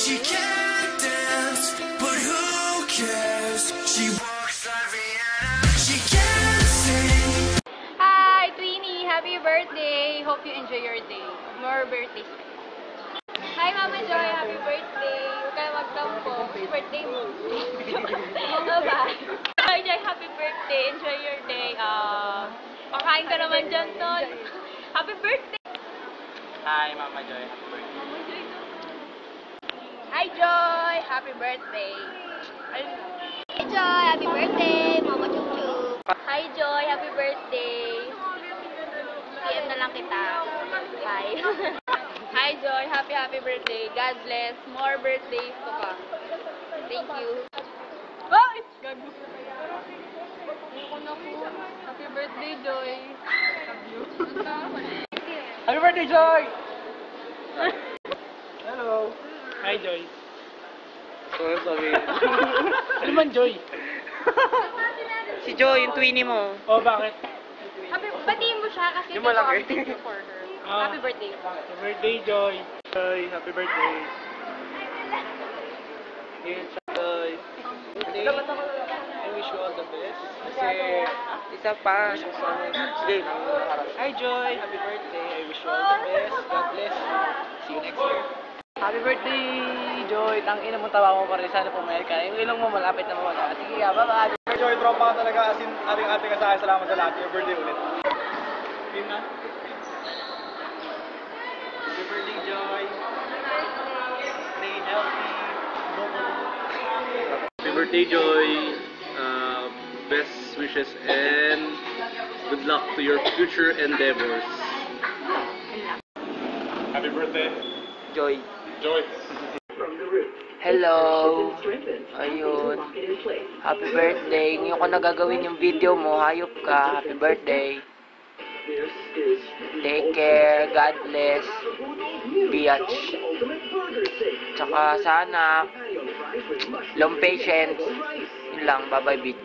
She can't dance, but who cares? She walks like Rihanna. She can't sing. Hi, Tweenie! Happy birthday! Hope you enjoy your day. More birthdays. Hi, Mama Joy! Happy birthday! Huwag kayo magtampo. It's birthday mo. Bye-bye! Hi, Joy! Happy birthday! Enjoy your day. Pakain ka naman dyan, Tol. Happy birthday! Hi, Mama Joy. Happy birthday. Mama Joy. Hi, Joy! Happy birthday! Hi, Joy! Happy birthday! Mama Chuk Chuk. Hi, Joy! Happy birthday! PM na lang kita. Hi. Hi, Joy. Happy birthday. God bless. More birthdays to come. Thank you. Oh! Gago. Ayoko na po. Happy birthday, Joy. Love you. Happy birthday, Joy! Hello. Hi, Joy. Sorry. Ano man, Joy? Si Joy, yung Tweenie mo. Oh, bakit? Batiin mo siya kasi Yung malaki. video for her. Happy birthday. Happy birthday, Joy. Joy, happy birthday. Yes, Joy. I wish you all the best. Kasi, isa pa. Sige. Hi, Joy. Happy birthday. I wish you all the best. God bless you. See you next year. Happy birthday, Joy. Tangina mo, tawa mo pa rin. Sana pumayag ka. Yung ilong mo malapit na mawala. Sige, bye-bye. Joy, tropa ka talaga. As in, ating ka sa akin. Salamat sa lahat. Your birthday ulit. Yun na. Happy birthday, Joy. Stay healthy. Happy birthday, Joy. Best wishes and good luck to your future endeavors. Happy birthday. Joy. Joy. Hello. Ayun. Happy birthday. Ngayon ko na gagawin yung video mo. Hayop ka. Happy birthday. Take care. God bless. Biatch. Tsaka sana long patience. Yun lang. Bye-bye, video.